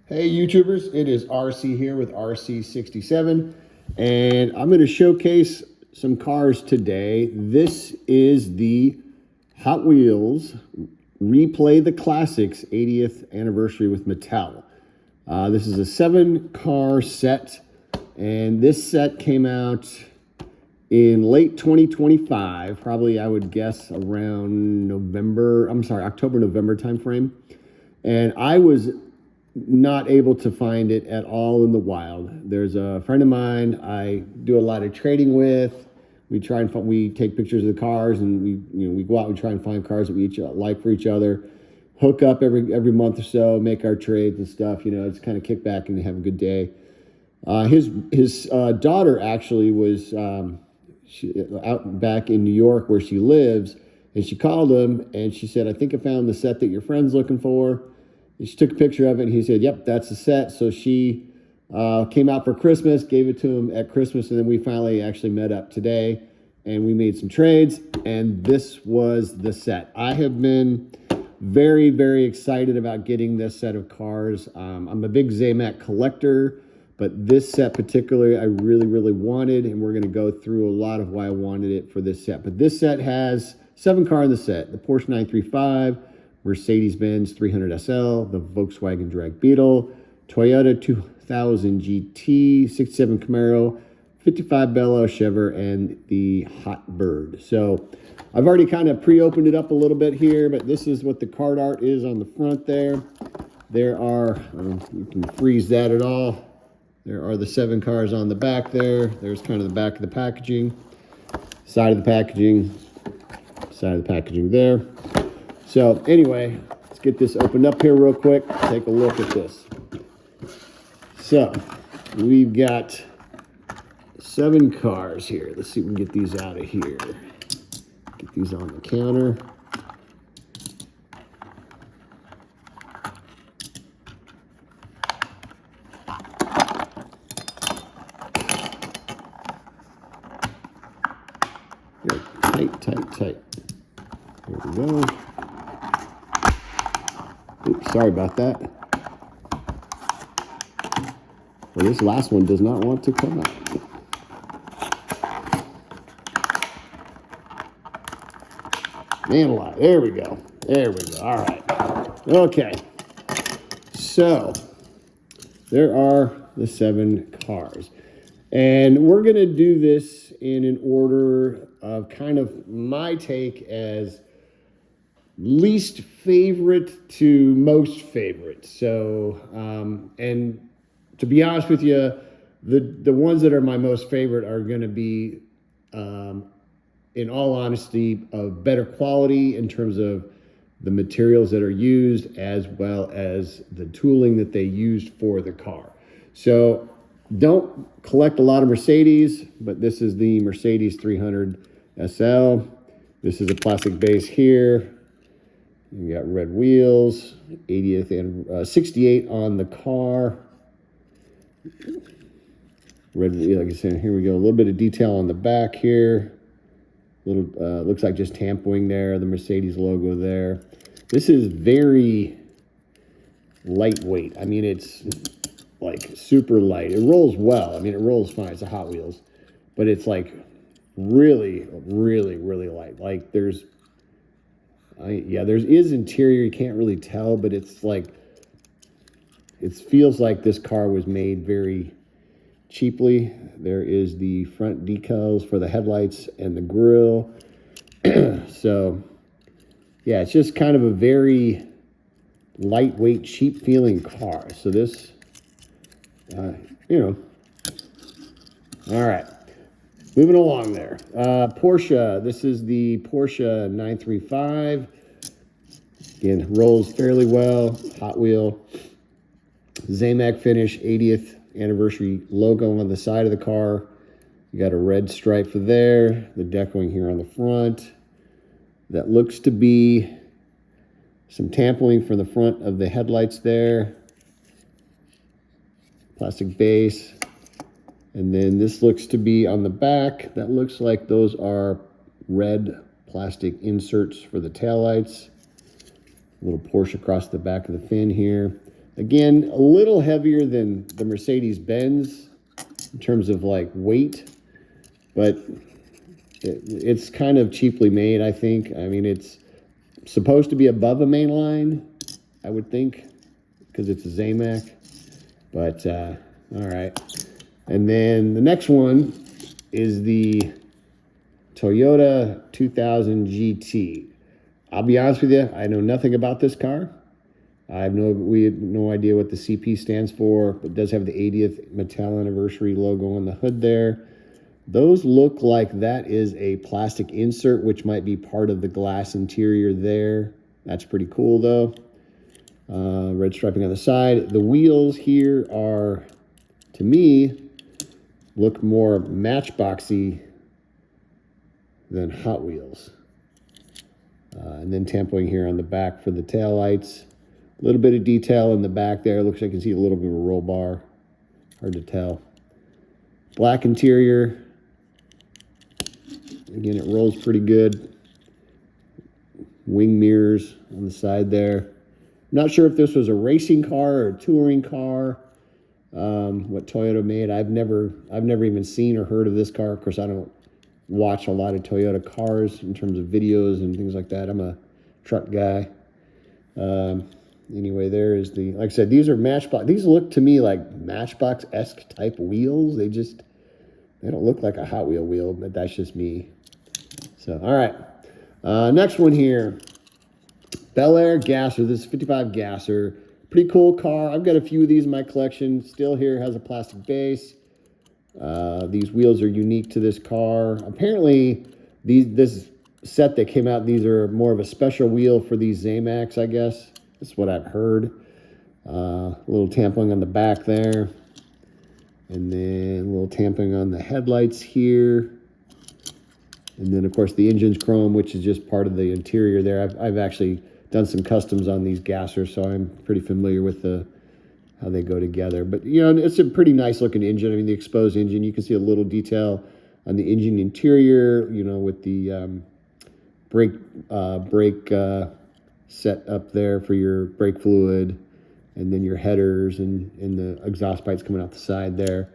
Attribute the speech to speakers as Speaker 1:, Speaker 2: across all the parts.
Speaker 1: Hey YouTubers, it is RC here with RC67, and I'm going to showcase some cars today. This is the Hot Wheels Replay the Classics 80th anniversary with Mattel. This is a 7-car set, and this set came out in late 2025, probably I would guess around October, November timeframe. And I was not able to find it at all in the wild. There's a friend of mine I do a lot of trading with. We take pictures of the cars, and we go out and try and find cars that we each like for each other. Hook up every month or so, make our trades and stuff. It's kind of kick back and have a good day. His daughter actually was out back in New York where she lives, and she called him and she said, "I think I found the set that your friend's looking for." She took a picture of it, and he said, "Yep, that's the set." So she came out for Christmas, gave it to him at Christmas, and then we finally actually met up today, and we made some trades, and this was the set. I have been very, very excited about getting this set of cars. I'm a big ZAMAC collector, but this set particularly I really, really wanted, and we're going to go through a lot of why I wanted it for this set. But this set has 7 cars in the set: the Porsche 935, Mercedes-Benz 300 SL, the Volkswagen Drag Beetle, Toyota 2000 GT, 67 Camaro, 55 Bello Chevy, and the Hot Bird. So I've already kind of pre-opened it up a little bit here, but this is what the card art is on the front there. There are, you can freeze that at all. There are the 7 cars on the back there. There's kind of the back of the packaging, side of the packaging, side of the packaging there. So anyway, let's get this opened up here real quick. Take a look at this. So we've got 7 cars here. Let's see if we can get these out of here. Get these on the counter. Here, tight. There we go. Oops, sorry about that. Well, this last one does not want to come out. Man alive. There we go. All right. Okay. So there are the 7 cars. And we're going to do this in an order of kind of my take as least favorite to most favorite. So, and to be honest with you, the ones that are my most favorite are going to be, in all honesty, of better quality in terms of the materials that are used, as well as the tooling that they used for the car. So don't collect a lot of Mercedes, but this is the Mercedes 300 SL. This is a plastic base here. You got red wheels, 80th and 68 on the car. Red wheel, like I said, here we go. A little bit of detail on the back here. Looks like just tampering there. The Mercedes logo there. This is very lightweight. I mean, it's like super light. It rolls well. I mean, it rolls fine. It's a Hot Wheels, but it's like really, really, really light. Like there is interior. You can't really tell, but it's like, it feels like this car was made very cheaply. There is the front decals for the headlights and the grille. So yeah, it's just kind of a very lightweight, cheap feeling car. So this, all right. Moving along there. Porsche, this is the Porsche 935. Again, rolls fairly well. Hot Wheel. ZAMAC finish, 80th anniversary logo on the side of the car. You got a red stripe for there. The decoing here on the front. That looks to be some tampering for the front of the headlights there. Plastic base. And then this looks to be on the back. That looks like those are red plastic inserts for the taillights. A little Porsche across the back of the fin here. Again, a little heavier than the Mercedes-Benz in terms of like weight, but it's kind of cheaply made, I think. I mean, it's supposed to be above a main line, I would think, because it's a ZAMAC. But, all right. And then the next one is the Toyota 2000 GT. I'll be honest with you, I know nothing about this car. We have no idea what the CP stands for, but it does have the 80th Mattel anniversary logo on the hood there. Those look like that is a plastic insert, which might be part of the glass interior there. That's pretty cool, though. Red striping on the side. The wheels here are, to me, look more Matchboxy than Hot Wheels. And then tampering here on the back for the taillights. A little bit of detail in the back there. Looks like you can see a little bit of a roll bar. Hard to tell. Black interior. Again, it rolls pretty good. Wing mirrors on the side there. Not sure if this was a racing car or a touring car. What Toyota made. I've never even seen or heard of this car. Of course, I don't watch a lot of Toyota cars in terms of videos and things like that. I'm a truck guy. Anyway, there is the, like I said, these are Matchbox. These look to me like Matchbox-esque type wheels. They don't look like a Hot wheel, but that's just me. So, all right. Next one here. Bel Air Gasser. This is 55 Gasser. Pretty cool car. I've got a few of these in my collection. Still here, has a plastic base. These wheels are unique to this car. Apparently, this set that came out, these are more of a special wheel for these ZAMACs, I guess. That's what I've heard. A little tampering on the back there. And then a little tampering on the headlights here. And then, of course, the engine's chrome, which is just part of the interior there. I've actually done some customs on these gassers, so I'm pretty familiar with how they go together. But, you know, it's a pretty nice looking engine. I mean, the exposed engine, you can see a little detail on the engine interior, you know, with the brake set up there for your brake fluid, and then your headers and the exhaust pipes coming out the side there.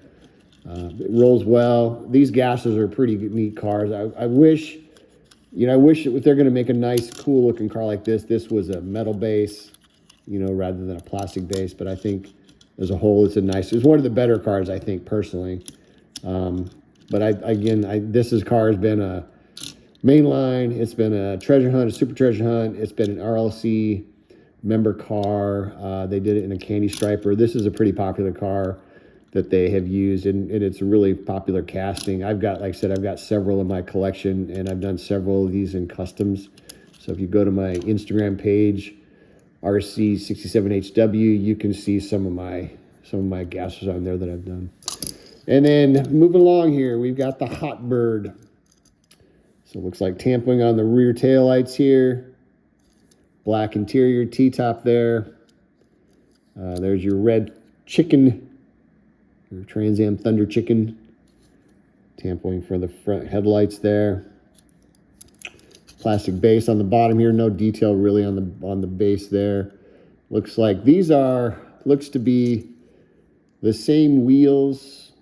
Speaker 1: It rolls well. These gases are pretty neat cars. I wish if they're going to make a nice, cool looking car like this was a metal base, you know, rather than a plastic base. But I think as a whole, it's one of the better cars, I think, personally. But this car has been a mainline. It's been a treasure hunt, a super treasure hunt. It's been an RLC member car. They did it in a candy striper. This is a pretty popular car that they have used, and it's a really popular casting. I've got several in my collection, and I've done several of these in customs. So if you go to my Instagram page, RC67HW, you can see some of my gassers on there that I've done. And then moving along here, we've got the Hot Bird. So it looks like tampering on the rear taillights here. Black interior, T-top there. There's your red chicken, your Trans Am Thunder chicken. Tampering for the front headlights there. Plastic base on the bottom here. No detail really on the base there. Looks like looks to be the same wheels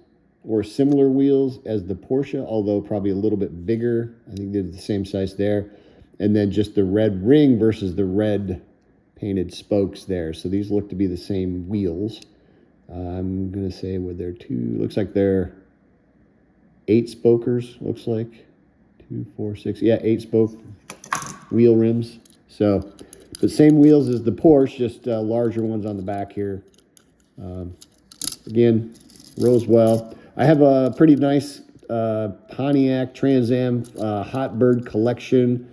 Speaker 1: or similar wheels as the Porsche, although probably a little bit bigger. I think they're the same size there. And then just the red ring versus the red painted spokes there. So these look to be the same wheels. I'm going to say looks like they're 8 spokers, looks like. 2, 4, 6, yeah, 8 spoke wheel rims. So the same wheels as the Porsche, just larger ones on the back here. Again, rolls well. I have a pretty nice Pontiac Trans Am Hot Bird collection.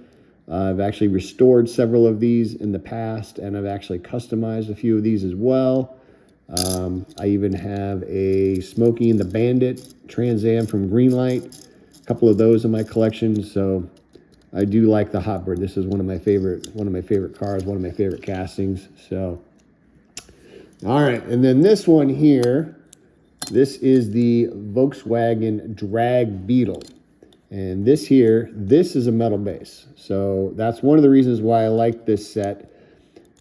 Speaker 1: I've actually restored several of these in the past, and I've actually customized a few of these as well. I even have a Smokey and the Bandit Trans Am from Greenlight. A couple of those in my collection, so I do like the Hot Bird. This is one of my favorite cars, one of my favorite castings. So, all right, and then this one here. This is the Volkswagen Drag Beetle. And this is a metal base. So that's one of the reasons why I like this set.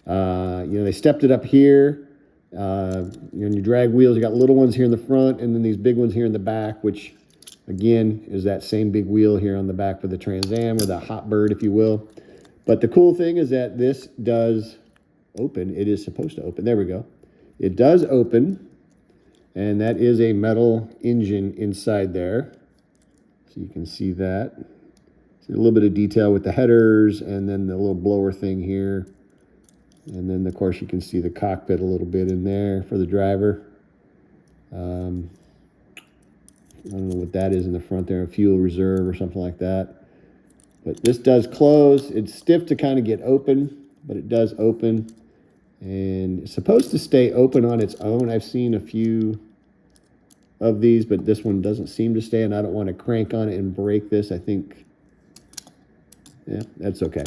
Speaker 1: They stepped it up here. your drag wheels, you got little ones here in the front and then these big ones here in the back, which again is that same big wheel here on the back for the Trans Am, or the Hot Bird, if you will. But the cool thing is that this does open. It is supposed to open. There we go. It does open, and that is a metal engine inside there. So you can see that. See a little bit of detail with the headers and then the little blower thing here. And then, of course, you can see the cockpit a little bit in there for the driver. I don't know what that is in the front there, a fuel reserve or something like that. But this does close. It's stiff to kind of get open, but it does open. And it's supposed to stay open on its own. I've seen a few of these, but this one doesn't seem to stay, and I don't want to crank on it and break this. I think, yeah, that's okay.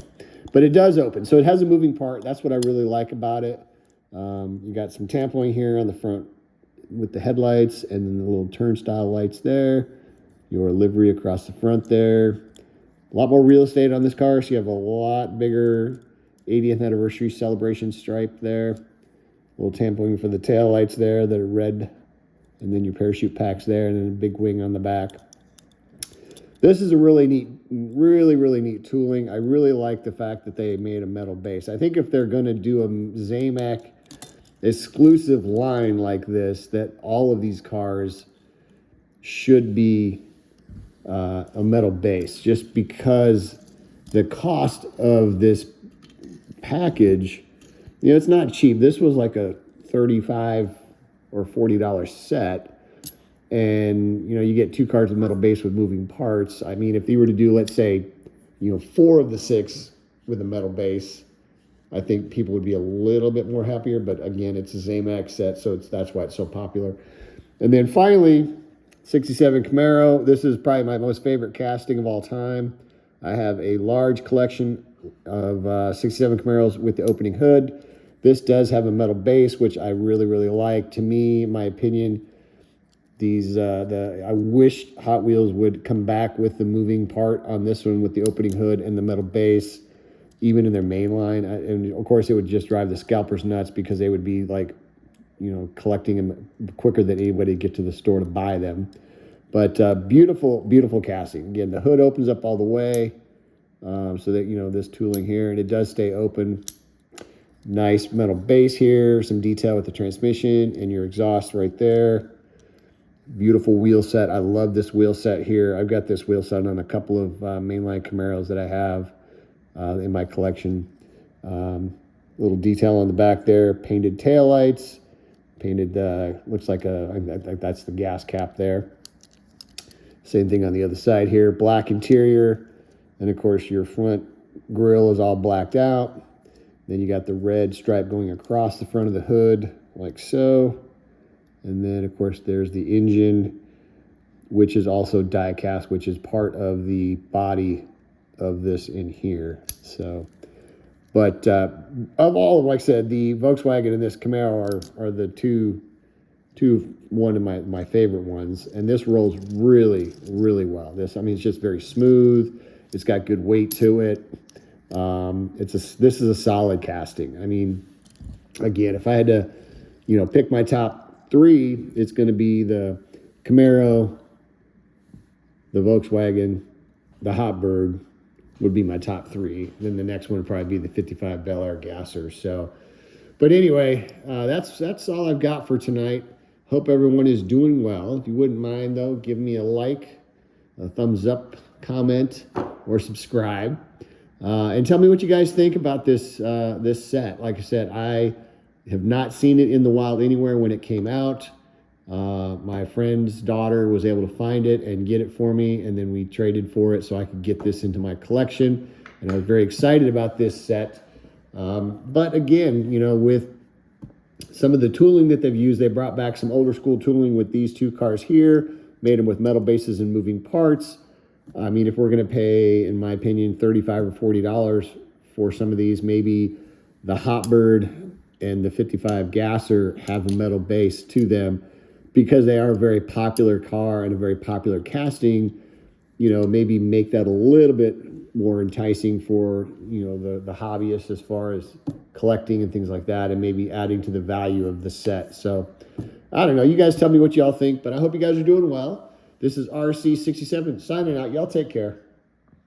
Speaker 1: But it does open. So it has a moving part. That's what I really like about it. You got some tampering here on the front with the headlights, and then the little turnstile lights there. Your livery across the front there. A lot more real estate on this car, so you have a lot bigger 80th anniversary celebration stripe there. A little tampering for the tail lights there that are red, and then your parachute packs there, and then a big wing on the back. This is a really neat, really neat tooling. I really like the fact that they made a metal base. I think if they're going to do a ZAMAC exclusive line like this, that all of these cars should be a metal base, just because the cost of this package, you know, it's not cheap. This was like a $35 or $40 set. And, you know, you get 2 cars with metal base with moving parts. I mean, if they were to do, let's say, you know, 4 of the 6 with a metal base, I think people would be a little bit more happier. But again, it's a ZAMAC set, so that's why it's so popular. And then finally, 67 Camaro. This is probably my most favorite casting of all time. I have a large collection of 67 Camaros with the opening hood. This does have a metal base, which I really like. To me, in my opinion, I wish Hot Wheels would come back with the moving part on this one with the opening hood and the metal base, even in their main line. And of course, it would just drive the scalpers nuts because they would be like, you know, collecting them quicker than anybody would get to the store to buy them. But beautiful casting. Again, the hood opens up all the way, so that, you know, this tooling here, and it does stay open. Nice metal base here, some detail with the transmission and your exhaust right there. Beautiful wheel set. I love this wheel set here. I've got this wheel set on a couple of mainline Camaros that I have in my collection. Little detail on the back there. Painted taillights. Painted, looks like that's the gas cap there. Same thing on the other side here. Black interior. And of course your front grille is all blacked out. Then you got the red stripe going across the front of the hood like so. And then, of course, there's the engine, which is also die cast, which is part of the body of this in here. So, but of all, like I said, the Volkswagen and this Camaro are the one of my favorite ones. And this rolls really well. This, I mean, it's just very smooth. It's got good weight to it. This is a solid casting. I mean, again, if I had to, you know, pick my top 3, it's going to be the Camaro, the Volkswagen, the Hot Bird would be my top 3. Then the next one would probably be the 55 Bel Air Gasser. So, but anyway, that's all I've got for tonight. Hope everyone is doing well. If you wouldn't mind, though, give me a like, a thumbs up, comment, or subscribe. And tell me what you guys think about this set. Like I said, I have not seen it in the wild anywhere when it came out. My friend's daughter was able to find it and get it for me, and then we traded for it so I could get this into my collection. And I was very excited about this set. But again, you know, with some of the tooling that they've used, they brought back some older school tooling with these 2 cars here, made them with metal bases and moving parts. I mean, if we're going to pay, in my opinion, $35 or $40 for some of these, maybe the Hot Bird and the 55 Gasser have a metal base to them because they are a very popular car and a very popular casting. you know, maybe make that a little bit more enticing for, you know, the hobbyists as far as collecting and things like that, and maybe adding to the value of the set. So I don't know. You guys tell me what y'all think, but I hope you guys are doing well. This is RC67 signing out. Y'all take care.